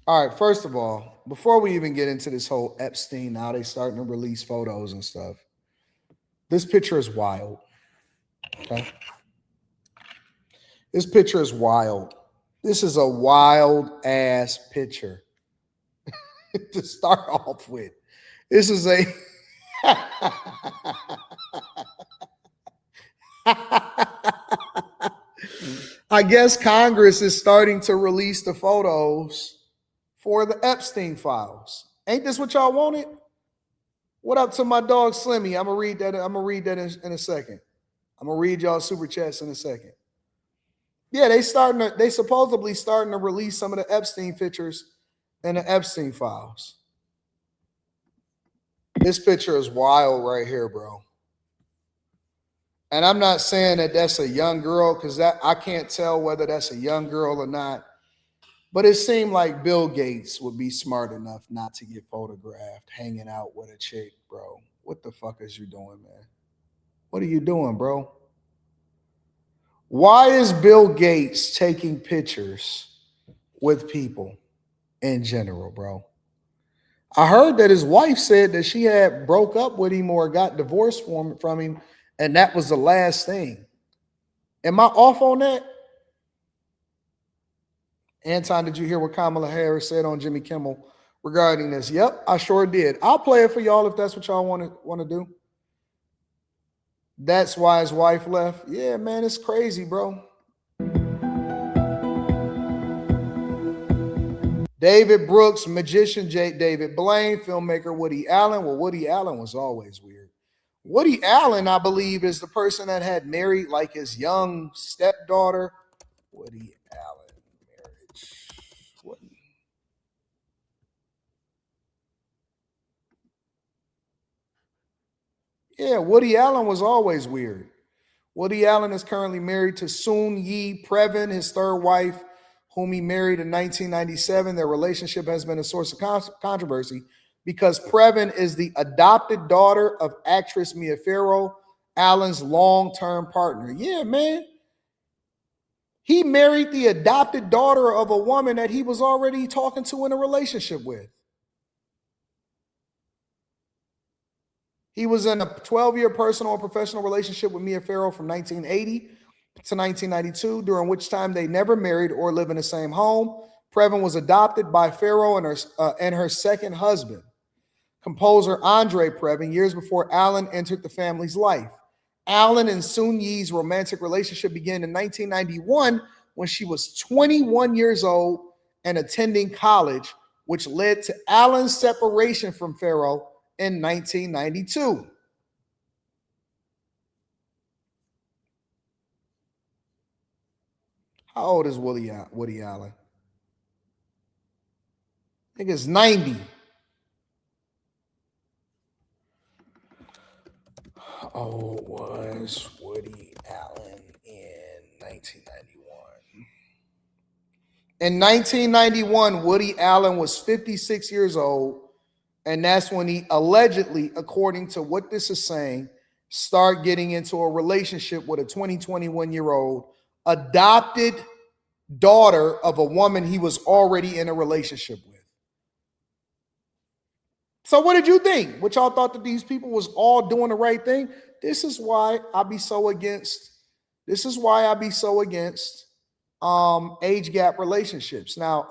All right, first of all, before we even get into this whole Epstein, now they starting to release photos and stuff. This picture is wild. Okay. This picture is wild. This is a wild ass picture to start off with. This is a I guess Congress is starting to release the photos for the Epstein files. Ain't this what y'all wanted? What up to my dog Slimmy? I'm gonna read that. I'm gonna read that in a second. I'm gonna read y'all super chats in a second. Yeah, they supposedly starting to release some of the Epstein pictures and the Epstein files. This picture is wild right here, bro. And I'm not saying that that's a young girl because that I can't tell whether that's a young girl or not. But it seemed like Bill Gates would be smart enough not to get photographed hanging out with a chick, bro. What the fuck is you doing, man? What are you doing, bro? Why is Bill Gates taking pictures with people in general, bro? I heard that his wife said that she had broke up with him or got divorced from him, and that was the last thing. Am I off on that? Anton, did you hear what Kamala Harris said on Jimmy Kimmel regarding this? Yep, I sure did. I'll play it for y'all if that's what y'all want to do. That's why his wife left. Yeah, man, it's crazy, bro. David Brooks, magician David Blaine, filmmaker Woody Allen. Well, Woody Allen was always weird. Woody Allen, I believe, is the person that had married like his young stepdaughter. Woody Allen marriage. Woody. Yeah, Woody Allen was always weird. Woody Allen is currently married to Soon Yi Previn, his third wife, whom he married in 1997. Their relationship has been a source of controversy because Previn is the adopted daughter of actress Mia Farrow, Allen's long-term partner. Yeah, man. He married the adopted daughter of a woman that he was already talking to in a relationship with. He was in a 12-year personal and professional relationship with Mia Farrow from 1980 to 1992, during which time they never married or lived in the same home. Previn was adopted by Farrow and her second husband, composer Andre Previn, years before Allen entered the family's life. Allen and Soon Yi's romantic relationship began in 1991 when she was 21 years old and attending college, which led to Allen's separation from Farrow in 1992. How old is Woody Allen? I think it's 90. How old was Woody Allen in 1991? In 1991, Woody Allen was 56 years old, and that's when he allegedly, according to what this is saying, start getting into a relationship with a 21-year-old adopted daughter of a woman he was already in a relationship with. So what did you think? What y'all thought that these people was all doing the right thing? This is why I be so against. This is why I be so against age gap relationships. Now,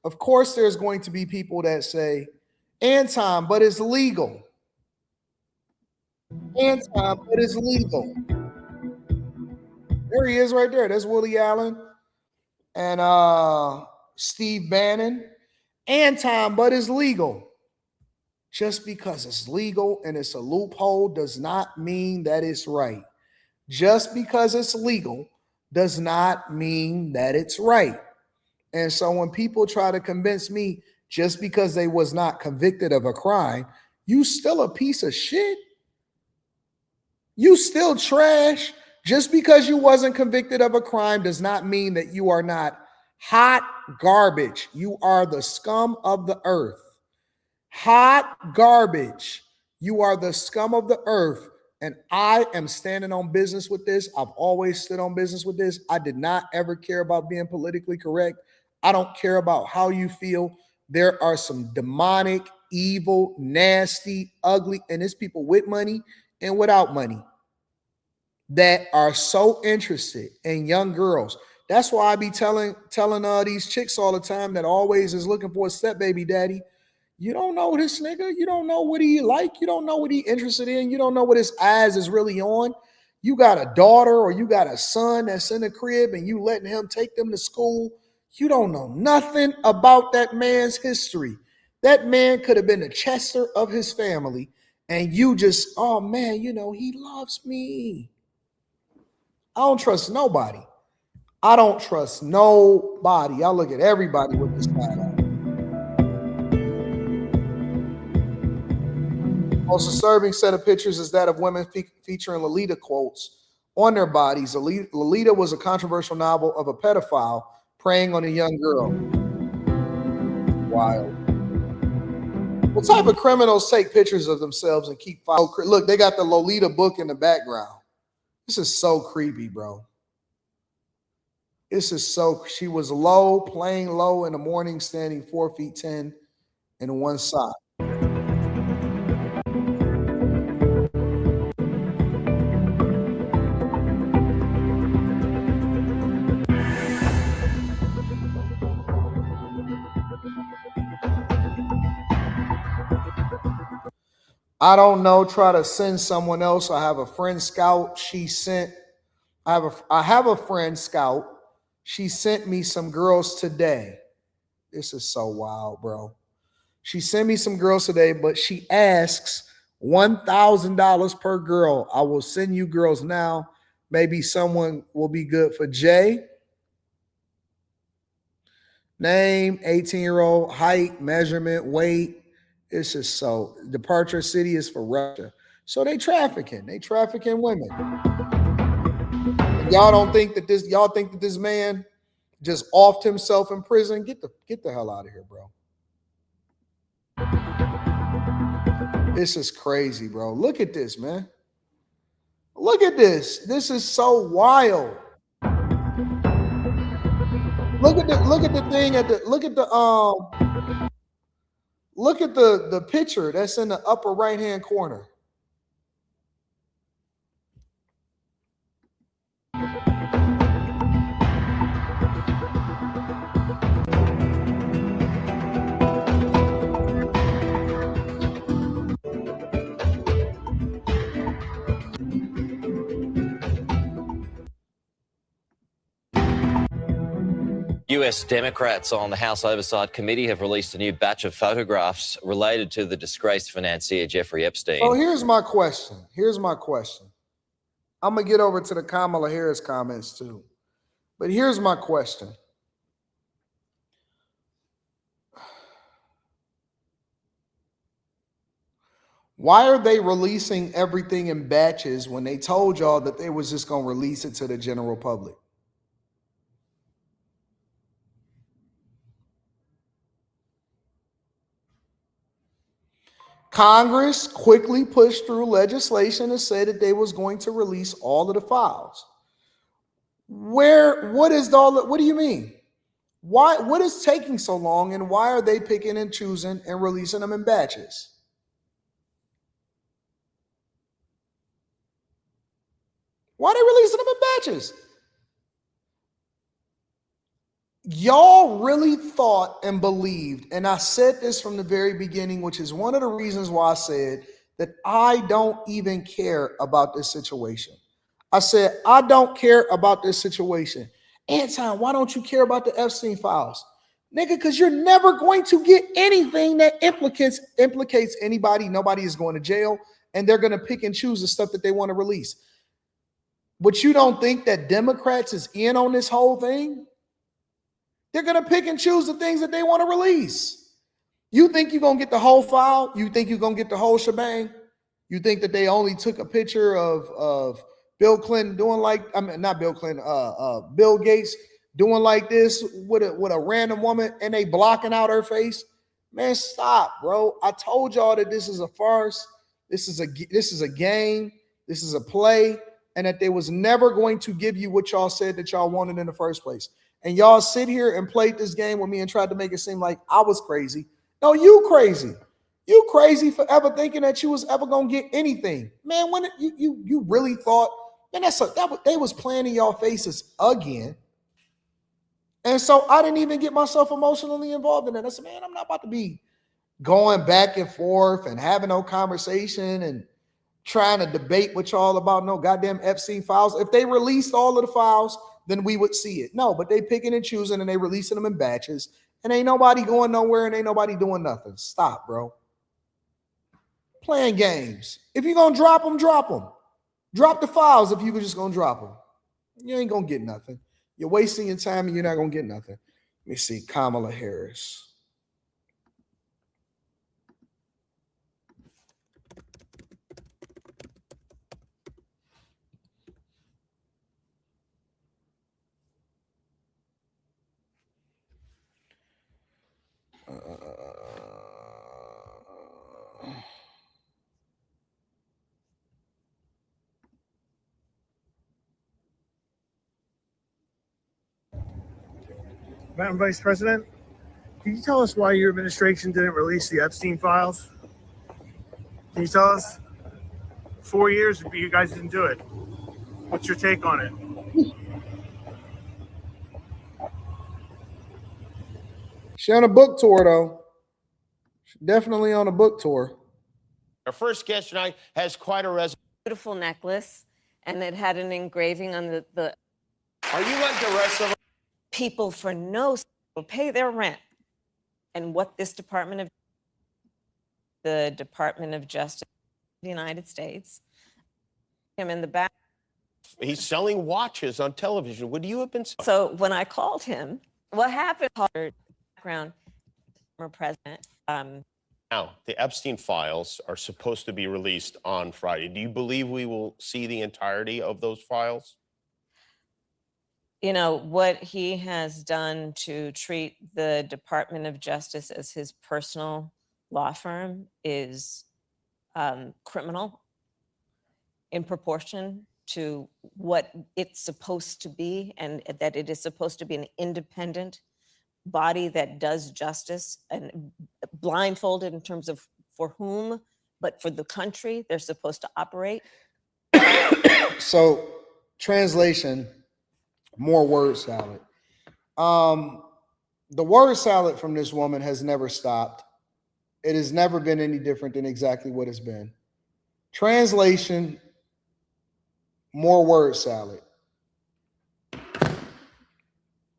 of course, there's going to be people that say, Anton, but it's legal. Anton, but it's legal. There he is right there. That's Woody Allen and Steve Bannon. Anton, but it's legal. Just because it's legal and it's a loophole does not mean that it's right. Just because it's legal does not mean that it's right. And so when people try to convince me just because they was not convicted of a crime, you still a piece of shit. You still trash. Just because you wasn't convicted of a crime does not mean that you are not hot garbage. You are the scum of the earth. Hot garbage. You are the scum of the earth. And I am standing on business with this. I've always stood on business with this. I did not ever care about being politically correct. I don't care about how you feel. There are some demonic, evil, nasty, ugly, and there's people with money and without money that are so interested in young girls. That's why I be telling these chicks all the time that always is looking for a step baby daddy. You don't know this nigga. You don't know what he like. You don't know what he interested in. You don't know what his eyes is really on. You got a daughter or you got a son that's in the crib and you letting him take them to school. You don't know nothing about that man's history. That man could have been the Chester of his family, and you just, oh man, you know, he loves me. I don't trust nobody. I don't trust nobody. I look at everybody with this side eye. Most disturbing set of pictures is that of women featuring Lolita quotes on their bodies. Lolita was a controversial novel of a pedophile preying on a young girl. Wild. What type of criminals take pictures of themselves and keep files? Look, they got the Lolita book in the background. This is so creepy, bro. This is so, she was low, playing low in the morning, standing 4 feet 10 in one sock. I don't know. Try to send someone else. I have a friend Scout. I have a friend Scout. She sent me some girls today. This is so wild, bro. She sent me some girls today, but she asks $1,000 per girl. I will send you girls now. Maybe someone will be good for Jay. Name, 18-year-old, height, measurement, weight. It's just so. Departure city is for Russia. So they trafficking. They trafficking women. And y'all don't think that this, y'all think that this man just offed himself in prison? Get the hell out of here, bro. This is crazy, bro. Look at this, man. Look at this. This is so wild. Look at the thing at the look at the picture that's in the upper right hand corner. US Democrats on the House Oversight Committee have released a new batch of photographs related to the disgraced financier Jeffrey Epstein. So here's my question. I'm going to get over to the Kamala Harris comments too. But here's my question. Why are they releasing everything in batches when they told y'all that they was just going to release it to the general public? Congress quickly pushed through legislation to say that they was going to release all of the files. What do you mean? What is taking so long, and why are they picking and choosing and releasing them in batches? Why are they releasing them in batches? Y'all really thought and believed, and I said this from the very beginning, which is one of the reasons why I said that I don't even care about this situation. I said, I don't care about this situation. Anton, why don't you care about the Epstein files? Nigga, because you're never going to get anything that implicates anybody. Nobody is going to jail, and they're going to pick and choose the stuff that they want to release. But you don't think that Democrats is in on this whole thing? They're going to pick and choose the things that they want to release. You think you're going to get the whole file? You think you're going to get the whole shebang? You think that they only took a picture of Bill Clinton doing like, I mean, not Bill Clinton, Bill Gates doing like this with a random woman and they blocking out her face? Man, stop, bro. I told y'all that this is a farce. This is a game. This is a play, and that they was never going to give you what y'all said that y'all wanted in the first place. And y'all sit here and played this game with me and tried to make it seem like I was crazy. No, you crazy. You crazy for ever thinking that you was ever gonna get anything, man. When you really thought, man, they was playing in y'all faces again. And so I didn't even get myself emotionally involved in that. I said, man, I'm not about to be going back and forth and having no conversation and trying to debate with y'all about no goddamn Epstein files. If they released all of the files, then we would see it. No, but they picking and choosing and they releasing them in batches. And ain't nobody going nowhere and ain't nobody doing nothing. Stop, bro. Playing games. If you're going to drop them, drop them. Drop the files if you're just going to drop them. You ain't going to get nothing. You're wasting your time and you're not going to get nothing. Let me see. Kamala Harris. Madam Vice President, can you tell us why your administration didn't release the Epstein files? Can you tell us? 4 years, but you guys didn't do it. What's your take on it? She on a book tour, though. She's definitely on a book tour. Our first guest tonight has quite a beautiful necklace, and it had an engraving on the. Are you like the rest of them? People for no will pay their rent, and what this the Department of Justice of the United States, him in the back. He's selling watches on television. Would you have been? So when I called him, what happened? Background, former president. Now, the Epstein files are supposed to be released on Friday. Do you believe we will see the entirety of those files? You know, what he has done to treat the Department of Justice as his personal law firm is criminal in proportion to what it's supposed to be, and that it is supposed to be an independent body that does justice, and blindfolded in terms of for whom, but for the country they're supposed to operate. So, translation, more word salad. The word salad from this woman has never stopped. It has never been any different than exactly what it's been. Translation, more word salad.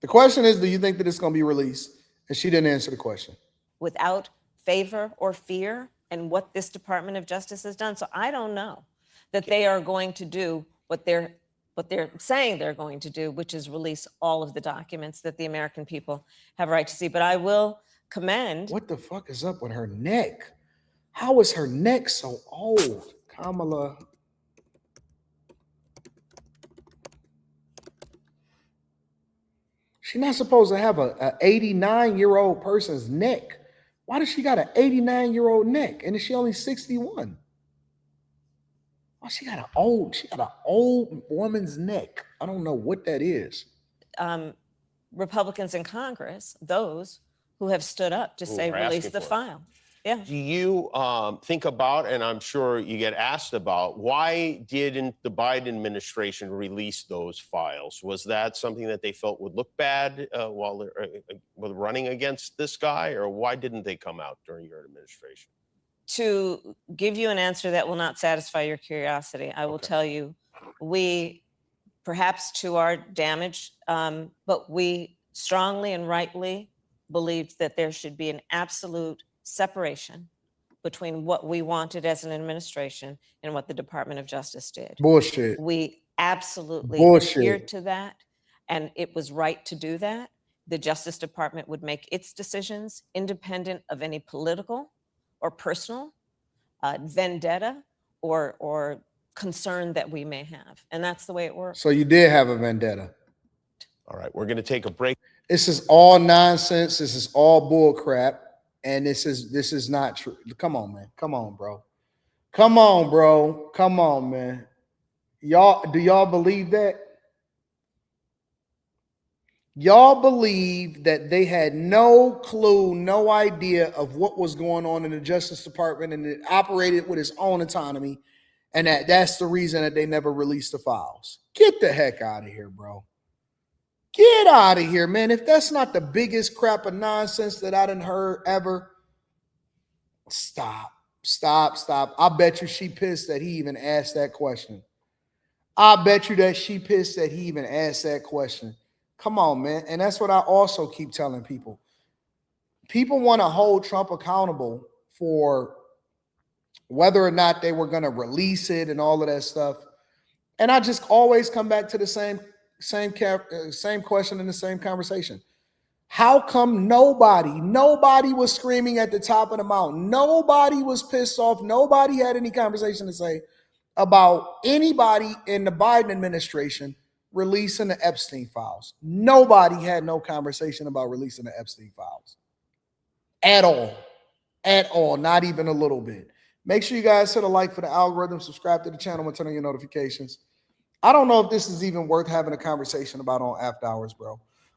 The question is, do you think that it's going to be released? And she didn't answer the question. Without favor or fear, and what this Department of Justice has done. So I don't know that they are going to do what they're saying they're going to do, which is release all of the documents that the American people have a right to see. But I will commend. What the fuck is up with her neck? How is her neck so old? Kamala. She's not supposed to have a 89-year-old person's neck. Why does she got an 89-year-old neck? And is she only 61? Oh, she got an old woman's neck. I don't know what that is. Republicans in Congress, those who have stood up to say release the file. Yeah. Do you think about, and I'm sure you get asked about, why didn't the Biden administration release those files? Was that something that they felt would look bad while they're running against this guy, or why didn't they come out during your administration? To give you an answer that will not satisfy your curiosity, I will tell you, we, perhaps to our damage, but we strongly and rightly believed that there should be an absolute separation between what we wanted as an administration and what the Department of Justice did. Bullshit. We absolutely adhered to that, and it was right to do that. The Justice Department would make its decisions independent of any political or personal vendetta or concern that we may have. And that's the way it works. So you did have a vendetta. All right, we're going to take a break. This is all nonsense. This is all bull crap. And this is not true. Come on, man. Come on, bro. Come on, bro. Come on, man. Do y'all believe that? Y'all believe that they had no clue, no idea of what was going on in the Justice Department, and it operated with its own autonomy, and that's the reason that they never released the files. Get the heck out of here, bro. Get out of here, man. If that's not the biggest crap of nonsense that I done heard ever, stop. I bet you she pissed that he even asked that question. I bet you that she pissed that he even asked that question. Come on, man. And that's what I also keep telling people. People want to hold Trump accountable for whether or not they were going to release it and all of that stuff. And I just always come back to the same question in the same conversation. How come nobody was screaming at the top of the mountain? Nobody was pissed off. Nobody had any conversation to say about anybody in the Biden administration releasing the Epstein files. Nobody had no conversation about releasing the Epstein files at all, not even a little bit. Make sure you guys hit a like for the algorithm, subscribe to the channel, and turn on your notifications. I don't know if this is even worth having a conversation about on After Hours, bro.